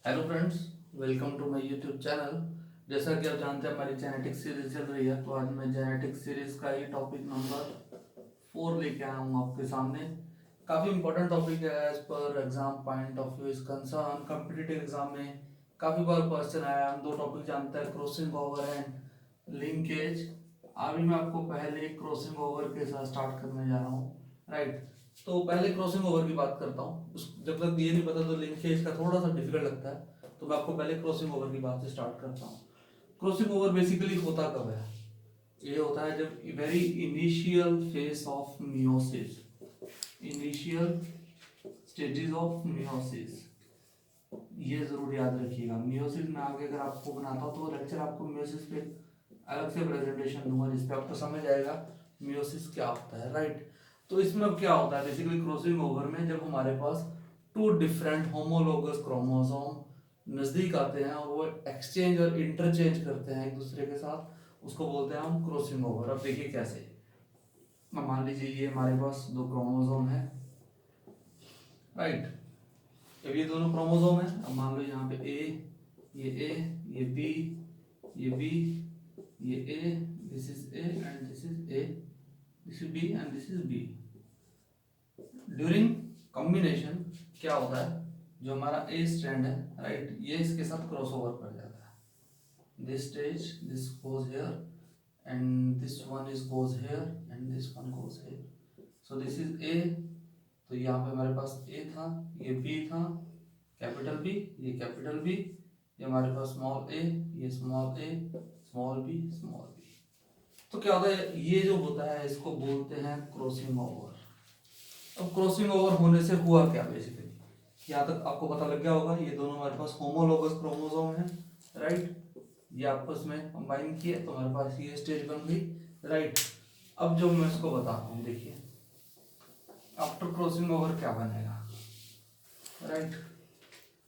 Hello friends, welcome to my YouTube channel. जैसा कि आप जानते हैं हमारी जेनेटिक्स सीरीज चल रही है, तो आज मैं जेनेटिक्स सीरीज का ही टॉपिक नंबर 4 लेके आया हूँ आपके सामने। काफ़ी इंपॉर्टेंट टॉपिक है as per exam point of view is concern. Competitive exam में काफ़ी बार क्वेश्चन आया। हम दो टॉपिक जानते हैं, क्रॉसिंग ओवर एंड लिंकेज। अभी मैं आपको पहले क्रॉसिंग ओवर के साथ स्टार्ट करने जा रहा हूँ, राइट। तो पहले क्रॉसिंग ओवर की बात करता हूँ। जब तक ये नहीं पता तो लिंकेज का थोड़ा सा डिफिकल्ट लगता है, तो मैं आपको पहले क्रॉसिंग ओवर की बात से स्टार्ट करता हूँ। क्रॉसिंग ओवर बेसिकली होता कब है? ये होता है जब very initial phase of meiosis, initial stages of meiosis. ये जरूर याद रखिएगा। मियोसिस में आगे अगर आपको बनाता हूँ तो लेक्चर आपको मियोसिस पे अलग से प्रेजेंटेशन दूंगा, जिसपे आपको समझ आएगा मियोसिस क्या होता है, राइट। तो इसमें अब क्या होता है, बेसिकली क्रॉसिंग ओवर में जब हमारे पास टू डिफरेंट होमोलोगस क्रोमोसोम नजदीक आते हैं और वो एक्सचेंज और इंटरचेंज करते हैं एक दूसरे के साथ, उसको बोलते हैं हम क्रॉसिंग ओवर। अब देखिए कैसे। अब मान लीजिए ये हमारे पास दो क्रोमोसोम है, राइट। अब ये दोनों क्रोमोसोम है। अब मान लो यहाँ पे ये बी, ये बी, ये A, this is A and this is A, this is B and this is B. During combination क्या होता है, जो हमारा ए स्ट्रैंड है, राइट, ये इसके साथ क्रॉस ओवर कर जाता है। This stage, this goes here and this one is goes here and this one goes here. So this is ए। तो यहाँ पे हमारे पास ए था, ये बी था, कैपिटल बी, ये कैपिटल बी, ये हमारे पास स्मॉल ए, ये स्मॉल ए, स्मॉल बी, स्मॉल बी। तो क्या होता है, ये जो होता है इसको बोलते हैं क्रॉसिंग ओवर। अब क्रॉसिंग ओवर होने से हुआ क्या, बेसिकली यहाँ तक आपको पता लग गया होगा। ये दोनों हमारे पास होमोलोगस क्रोमोसोम है, राइट। ये आपस में कंबाइन किए तो हमारे पास ये स्टेज बन गई, राइट। अब जो मैं इसको बताता हूँ, देखिए आफ्टर क्रॉसिंग ओवर क्या बनेगा, राइट।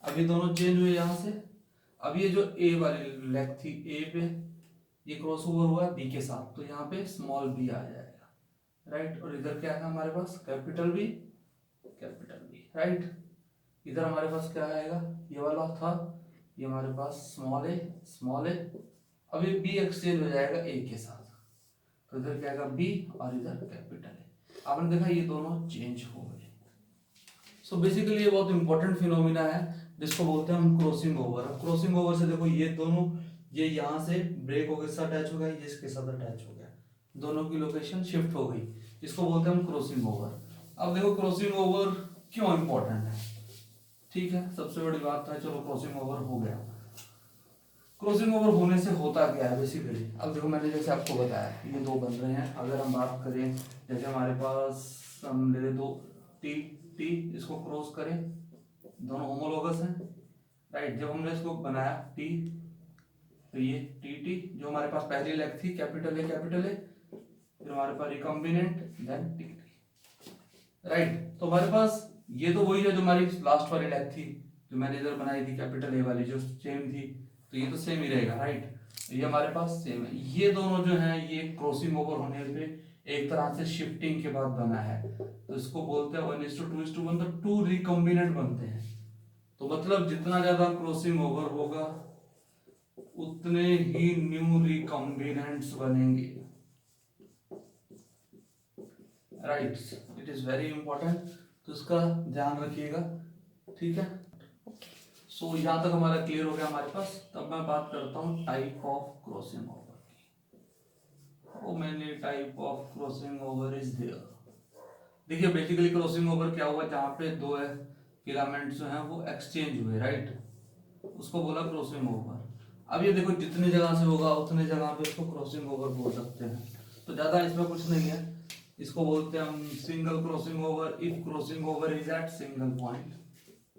अब ये दोनों चेंज हुए यहाँ से। अब ये जो ए वाली लेग थी, ए पे ये क्रॉस ओवर हुआ बी के साथ, तो यहाँ पे स्मॉल बी आ जाएगा, राइट। और इधर क्या है हमारे पास, capital B, capital B, right. इधर हमारे पास क्या आएगा, ये वाला था, ये हमारे पास स्मॉल ए, स्मॉल ए। अब ये बी एक्सचेंज हो जाएगा ए के साथ, तो इधर क्या आएगा बी और इधर कैपिटल ए। आपने देखा ये दोनों चेंज हो गए। सो बेसिकली ये बहुत इंपॉर्टेंट फिनोमिना है जिसको बोलते हैं हम क्रॉसिंग ओवर। अब क्रॉसिंग ओवर से देखो ये दोनों, ये यहाँ से ब्रेक होकर इससे अटैच हो गया, ये इसके साथ अटैच हो गया, दोनों की लोकेशन शिफ्ट हो गई, इसको बोलते हैं हम क्रॉसिंग ओवर। अब देखो क्रॉसिंग ओवर क्यों इंपॉर्टेंट है, ठीक है। सबसे बड़ी बात है, चलो क्रॉसिंग ओवर हो गया। क्रॉसिंग ओवर होने से होता क्या है बेसिकली, अब देखो मैंने जैसे आपको बताया ये दो बन रहे हैं। अगर हम बात करें, जैसे हमारे पास हम ले ले दो टी, टी इसको क्रॉस करें, दोनों होमोलोगस हैं, राइट। जब हमने इसको बनाया टी, तो ये टी टी जो हमारे पास पहली लेग थी, कैपिटल ए, कैपिटल ए, फिर हमारे पास recombinant, then T T, right. तो हमारे पास ये तो वही है जो हमारी लास्ट वाली लेग थी, जो मैंने इधर बनाई थी कैपिटल ए वाली, जो सेम थी, तो ये तो सेम ही रहेगा, राइट। ये हमारे पास सेम है। ये दोनों जो है ये क्रॉसिंग ओवर होने पे एक तरह से शिफ्टिंग के बाद बना है, तो इसको बोलते हैं 1:2:1, तो टू रिकॉम्बिनेंट बनते हैं। तो मतलब जितना ज्यादा क्रॉसिंग ओवर होगा उतने ही न्यू रिकॉम्बिनेंट्स बनेंगे, right. It is very important, तो इसका ध्यान रखिएगा, ठीक है। सो यहाँ तक हमारा क्लियर हो गया हमारे पास। तब मैं बात करता हूँ टाइप ऑफ क्रॉसिंग ओवर की। How many type of crossing over is there. देखिए बेसिकली क्रॉसिंग ओवर क्या हुआ, जहाँ पे दो है फिलामेंट्स जो हैं वो एक्सचेंज हुए, राइट, उसको बोला क्रॉसिंग ओवर। अब ये देखो जितनी जगह से होगा उतने जगह पे इसको क्रॉसिंग ओवर बोल सकते हैं, तो ज्यादा इसमें कुछ नहीं है। इसको बोलते हैं हम single crossing over if crossing over is at single point,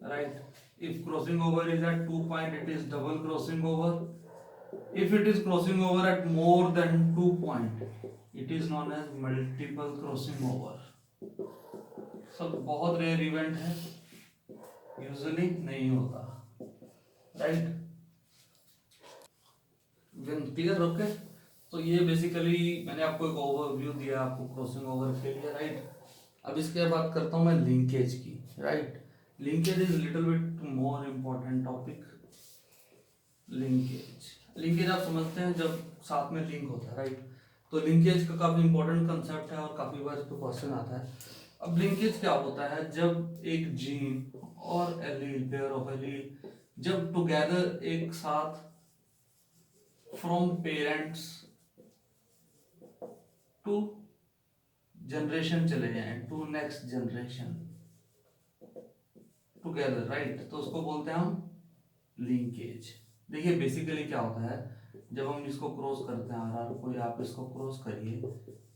right. If crossing over is at 2 point, it is double crossing over. If it is crossing over at more than 2 point, it is known as multiple crossing over. सब बहुत rare event है, usually नहीं होता, right. Clear, okay. तो ये basically मैंने आपको एक ओवरव्यू दिया आपको क्रॉसिंग ओवर के लिए, राइट। अब इसके बात करता हूँ मैं लिंकेज की, right. Linkage is little bit more important topic, linkage. Linkage आप समझते हैं जब साथ में लिंक होता है, राइट। तो लिंकेज का काफी इंपॉर्टेंट कंसेप्ट है और काफी बार इस पे क्वेश्चन आता है। अब लिंकेज क्या होता है, जब एक जीन और एलील, पेयर ऑफ एलील जब टुगेदर एक साथ फ्रॉम पेरेंट्स टू जनरेशन चले जाएं, to next generation together, right, तो उसको बोलते हैं हम लिंकेज। देखिए बेसिकली क्या होता है, जब हम इसको क्रॉस करते हैं आर आर को, या आप इसको क्रॉस करिए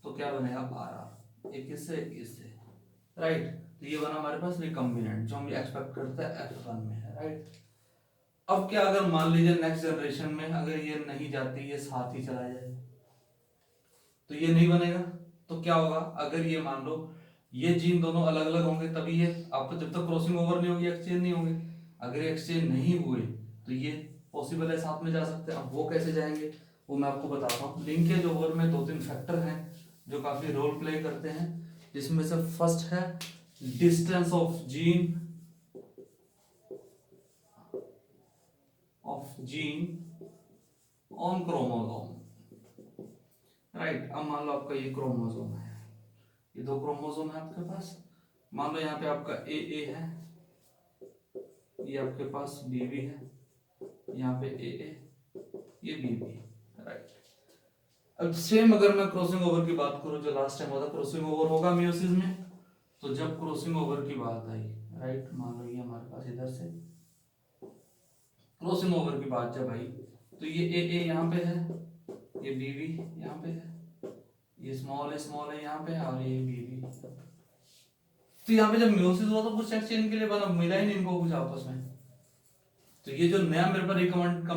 तो क्या बनेगा आर आर, एक इससे एक इससे, राइट। तो ये बना हमारे पास रिकम्बिनेंट जो हम एक्सपेक्ट करते हैं F1 में है, राइट। अब क्या अगर मान लीजिए नेक्स्ट जनरेशन में अगर ये नहीं जाती, ये साथ ही चला जाए, तो ये नहीं बनेगा। तो क्या होगा, अगर ये मान लो ये जीन दोनों अलग अलग होंगे तभी ये आपको, जब तक क्रॉसिंग ओवर नहीं होगी एक्सचेंज नहीं होंगे। अगर ये एक्सचेंज नहीं हुए तो ये पॉसिबल है साथ में जा सकते हैं। अब वो कैसे जाएंगे वो मैं आपको बताता हूँ। लिंकेज ओवर में 2-3 फैक्टर हैं जो काफी रोल प्ले करते हैं, जिसमें से फर्स्ट है distance of gene on chromosome, right. अब मान लो आपका ये क्रोमोसोम है, ये 2 क्रोमोसोम है आपके पास। मान लो यहाँ पे आपका ए है, ये आपके पास बीबी है, यहाँ पे ए ये बीबी, राइट। अब सेम अगर मैं क्रॉसिंग ओवर की बात करूँ, जो लास्ट टाइम हुआ था, क्रॉसिंग ओवर होगा मियोसिस में। तो जब क्रॉसिंग ओवर की बात आई, राइट, मान लो ये हमारे पास इधर से क्रॉसिंग ओवर की बात जब आई, तो ये ए यहाँ पे है, ये बीबी यहाँ पे है, ये स्मॉल है यहाँ पे, और ये बीबी। तो यहाँ पे जब मियोसिस हुआ तो कुछ एक्सचेंज के लिए बना, मिला ही नहीं इनको कुछ आपस में। तो ये जो नया मेरे पास रिकमेंड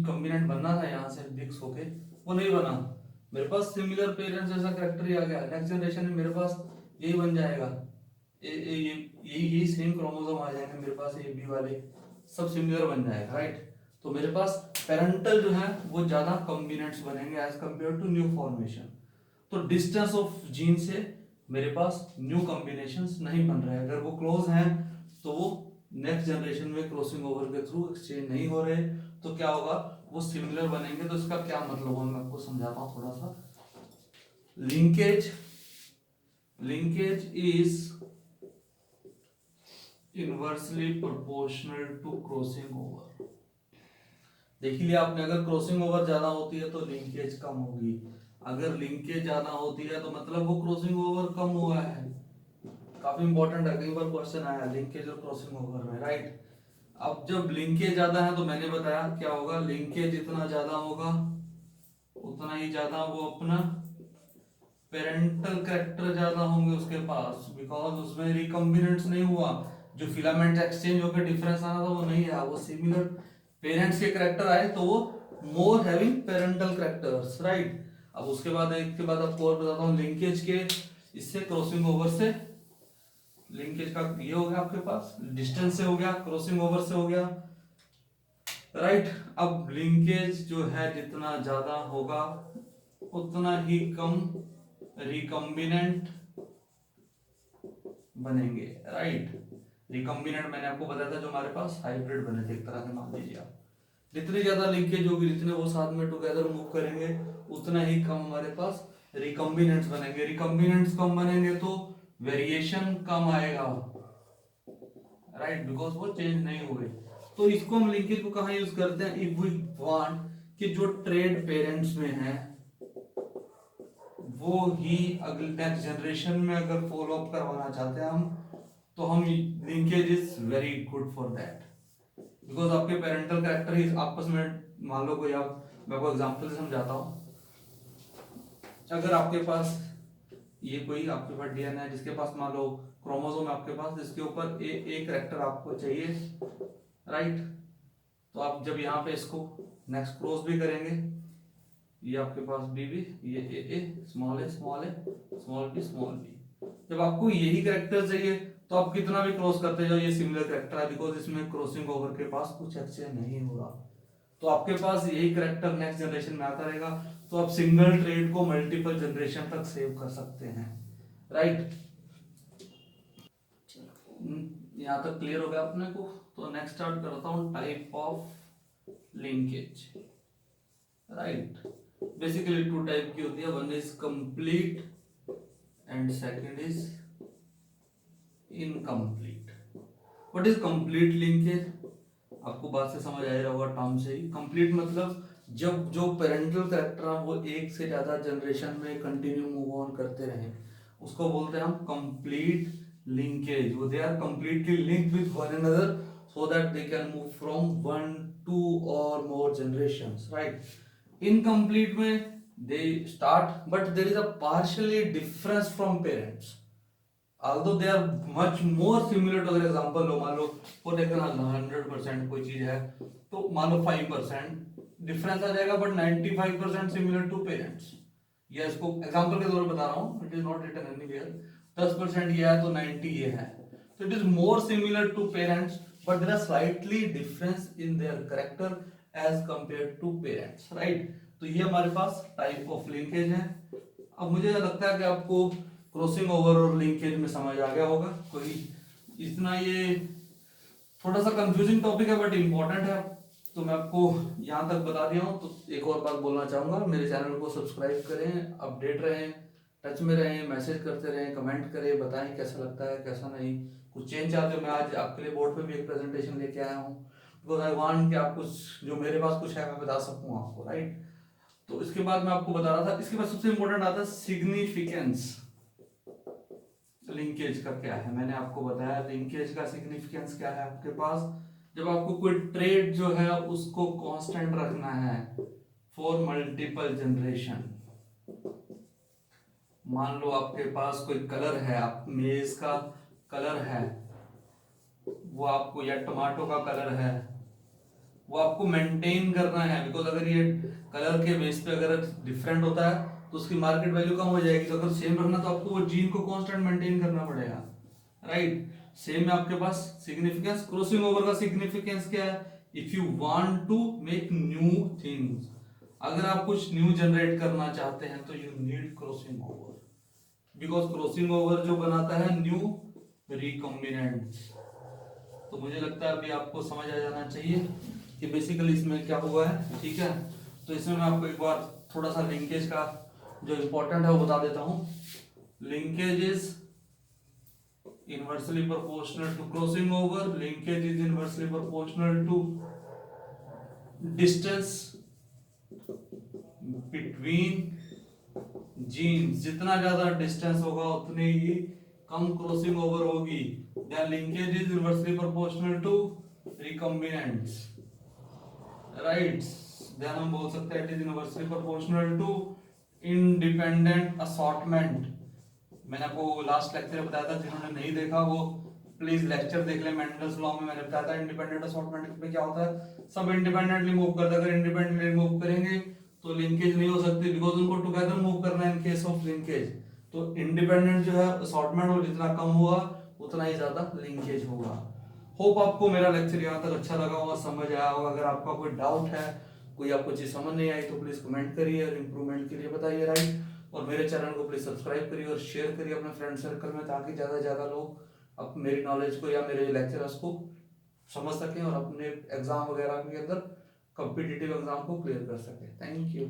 कॉम्बिनेंट बनना था यहाँ से मिक्स होके, वो नहीं बना। मेरे पास सिमिलर पेरेंट्स जैसा कैरेक्टर ही आ गया। नेक्स्ट जनरेशन में मेरे पास यही बन जाएगा, यही सेम क्रोमोसोम आ जाएंगे मेरे पास, ये बी वाले सब सिमिलर बन जाएगा, राइट। तो मेरे पास पेरेंटल जो है वो ज्यादा कॉम्बिनेंट्स बनेंगे as compare to new formation. तो डिस्टेंस ऑफ जीन से मेरे पास न्यू कॉम्बिनेशंस नहीं बन रहे हैं। अगर वो क्लोज हैं तो वो नेक्स्ट जनरेशन में क्रॉसिंग ओवर के थ्रू एक्सचेंज नहीं हो रहे, तो क्या होगा, वो सिमिलर बनेंगे। तो इसका क्या मतलब है, मैं आपको समझाता हूँ थोड़ा सा। Linkage is inversely proportional to crossing over. देख लिया आपने, अगर क्रॉसिंग ओवर ज्यादा होती है तो लिंकेज कम होगी, अगर लिंकेज ज्यादा होती है तो मतलब वो क्रॉसिंग ओवर कम हुआ है। काफी इंपॉर्टेंट है, कई बार क्वेश्चन आया लिंकेज और क्रॉसिंग ओवर में, राइट। अब जब लिंकेज ज्यादा है तो मैंने बताया क्या होगा, लिंकेज इतना ज्यादा होगा उतना ही ज्यादा वो अपना पेरेंटल कैरेक्टर ज्यादा होंगे उसके पास, बिकॉज उसमें रिकॉम्बिनेंट्स नहीं हुआ। जो फिलामेंट एक्सचेंज होकर डिफरेंस आना था वो नहीं आया, वो सिमिलर पेरेंट्स के कैरेक्टर आए, तो वो मोर हैविंग पेरेंटल कैरेक्टर्स, राइट। अब उसके बाद एक के बाद आपको और बताता हूँ लिंकेज के, इससे क्रॉसिंग ओवर से। लिंकेज का ये हो गया आपके पास, डिस्टेंस से हो गया, क्रॉसिंग ओवर से हो गया, राइट। अब लिंकेज जो है जितना ज्यादा होगा उतना ही कम रिकॉम्बिनेंट बनेंगे, राइट। रिकॉम्बिनेंट मैंने आपको बताया था जो हमारे पास हाइब्रिड बने थे एक तरह के, मान लीजिए आप। जितनी ज्यादा लिंकेज होगी, जितने वो साथ में टुगेदर मूव करेंगे, उतना ही कम हमारे पास रिकॉम्बिनेंट्स बनेंगे। रिकॉम्बिनेंट्स कम बनेंगे तो वेरिएशन कम आएगा, राइट, बिकॉज वो चेंज नहीं हुए। तो इसको हम लिंकेज को कहाँ यूज करते हैं, इफ वी वांट कि जो ट्रेड पेरेंट्स में है वो ही अगले नेक्स्ट जनरेशन में अगर फॉलो अप करवाना चाहते हैं हम, तो हम linkage is very good for that, because आपके पेरेंटल कैरेक्टर ही आपस में, मान लो कोई आप, मैं आपको एग्जांपल से समझाता हूँ। अगर आपके पास ये कोई आपके पास डीएनए है जिसके पास मान लो क्रोमोसोम आपके पास, जिसके ऊपर ए कैरेक्टर आपको चाहिए, राइट। तो आप जब यहाँ पे इसको नेक्स्ट क्रॉस भी करेंगे, ये आपके पास बीबी, ये ए स्मॉल ए स्मॉल बी स्मॉल बी। जब आपको यही कैरेक्टर चाहिए तो आप कितना भी क्रॉस करते जाओ, ये सिमिलर कैरेक्टर है, बिकॉज इसमें क्रॉसिंग ओवर के पास कुछ एक्सचेंज नहीं होगा। तो आपके पास यही कैरेक्टर नेक्स्ट जनरेशन में आता रहेगा, तो आप सिंगल ट्रेड को मल्टीपल जनरेशन तक सेव कर सकते हैं, राइट। यहाँ तक क्लियर हो गया अपने को। तो नेक्स्ट स्टार्ट करता हूँ type of linkage. Right, basically two type की होती है, one is complete and second is incomplete. What is complete linkage? आपको बात से समझ आ रहा होगा टर्म से ही। कंप्लीट मतलब जब जो पेरेंटल कैरेक्टर है वो एक से ज्यादा जनरेशन में कंटिन्यू मूव ऑन करते रहे, उसको बोलते हैं हम कंप्लीट लिंकेज। वो they are completely linked with one another so that they can move from one, two or more generations, right? Incomplete में they start but there is a partially difference from parents, although they are much more similar to। अगर example लो, मान लो for example 100% कोई चीज है तो मान लो 5% difference आ जाएगा, but 95% similar to parents. ये इसको एग्जांपल के तौर पर बता रहा हूँ, it is not written anywhere. 10% ये है तो 90 ये है, तो it is more similar to parents but there are slightly difference in their character as compared to parents, right? तो ये हमारे पास टाइप ऑफ लिंकेज है। अब मुझे लगता है कि आपको क्रॉसिंग ओवर और लिंकेज में समझ आ गया होगा। कोई इतना ये थोड़ा सा कंफ्यूजिंग टॉपिक है बट इम्पोर्टेंट है, तो मैं आपको यहाँ तक बता दिया हूँ। तो एक और बात बोलना चाहूँगा, मेरे चैनल को सब्सक्राइब करें, अपडेट रहें, टच में रहें, मैसेज करते रहें, कमेंट करें, बताएं कैसा लगता है कैसा नहीं। कुछ चेंज चाहते हो, मैं आज आपके लिए बोर्ड पे भी एक प्रेजेंटेशन लेके आया हूँ, बिकॉज आई वांट कि आप कुछ जो मेरे पास कुछ है मैं बता सकूँ आपको, राइट? तो इसके बाद मैं आपको बता रहा था, इसके बाद सबसे इम्पोर्टेंट आता है सिग्निफिकेंस। लिंकेज का क्या है, मैंने आपको बताया लिंकेज का सिग्निफिकेंस क्या है आपके पास। जब आपको कोई ट्रेड जो है उसको कांस्टेंट रखना है फॉर मल्टीपल जनरेशन। मान लो आपके पास कोई कलर है, आप मेज का कलर है वो आपको, या टमाटो का कलर है वो आपको मेंटेन करना है, बिकॉज अगर ये कलर के बेस पे अगर डिफरेंट होता है तो उसकी मार्केट वैल्यू कम हो जाएगी। तो अगर सेम रखना तो आपको वो जीन को कांस्टेंट मेंटेन करना पड़ेगा, राइट? सेम है आपके पास सिग्निफिकेंस। क्रॉसिंग ओवर का सिग्निफिकेंस क्या है? If you want to make new things, अगर आप कुछ न्यू जनरेट करना चाहते हैं तो you need crossing over, because crossing over जो बनाता है न्यू रिकॉम्बिनेंट्स। तो मुझे लगता है अभी आपको समझ आ जाना चाहिए कि बेसिकली इसमें क्या हुआ है, ठीक है? तो इसमें मैं आपको एक बार थोड़ा सा लिंकेज का जो इंपॉर्टेंट है वो बता देता हूँ। Linkage is inversely proportional to crossing over. Linkage is inversely proportional to distance between genes। जितना ज्यादा डिस्टेंस होगा उतनी ही कम क्रॉसिंग ओवर होगी। Then linkage is inversely proportional to recombinants, right? Then हम बोल सकते हैं it is inversely proportional to independent assortment। मैंने आपको लास्ट लेक्चर में बताया था, जिन्होंने नहीं देखा वो प्लीज लेक्चर देख ले। मेंडल्स लॉ में मैंने बताया था इंडिपेंडेंट असॉर्टमेंट में क्या होता है, सब इंडिपेंडेंटली मूव करते हैं। अगर इंडिपेंडेंटली मूव करेंगे तो लिंकेज नहीं हो सकती, बिकॉज उनको टुगेदर मूव करना है इन केस ऑफ लिंकेज। तो इंडिपेंडेंट जो है असॉर्टमेंट और जितना कम हुआ उतना ही ज्यादा लिंकेज होगा। होप आपको मेरा लेक्चर यहाँ तक अच्छा लगा होगा, समझ आया होगा। अगर आपका कोई डाउट है, कोई आपको चीज समझ नहीं आई तो प्लीज कमेंट करिए और इम्प्रूवमेंट के लिए बताइए, राइट? और मेरे चैनल को प्लीज सब्सक्राइब करिए और शेयर करिए अपने फ्रेंड सर्कल में, ताकि ज़्यादा से ज़्यादा लोग अब मेरी नॉलेज को या मेरे लेक्चरर्स को समझ सकें और अपने एग्जाम वगैरह के अंदर कॉम्पिटिटिव एग्जाम को क्लियर कर सकें। Thank you.